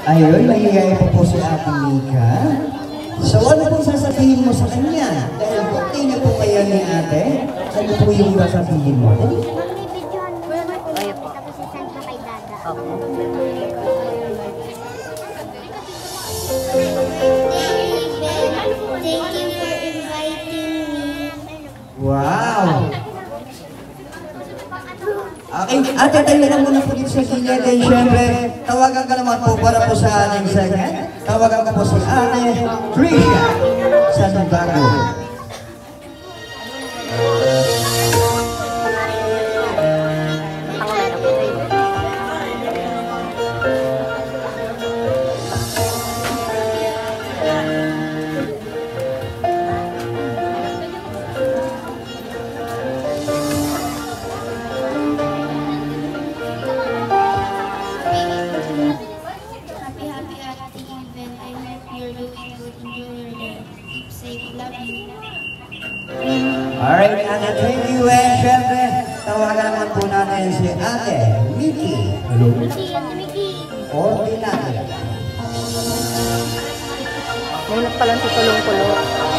Ayun, mahihiyay po si Ate Mika. So ano pong sasabihin mo sa kanya? Dahil birthday na po kayo ni Ate, ano po yung sasabihin mo? Ayun po. Tapos isend mo kay Dada. Thank you for inviting me. Wow! Okay, ate, tayo na muna po dito sa gilid. And syempre, tawagan ka naman po para po sa ating segment. Tawagan ka po si Ate Trisha Santiago. Alright, Ate, thank you. And syempre, tawagan naman po natin si Ate Mickey. Hello. Ordinary. May pala si Tulong-Tulong.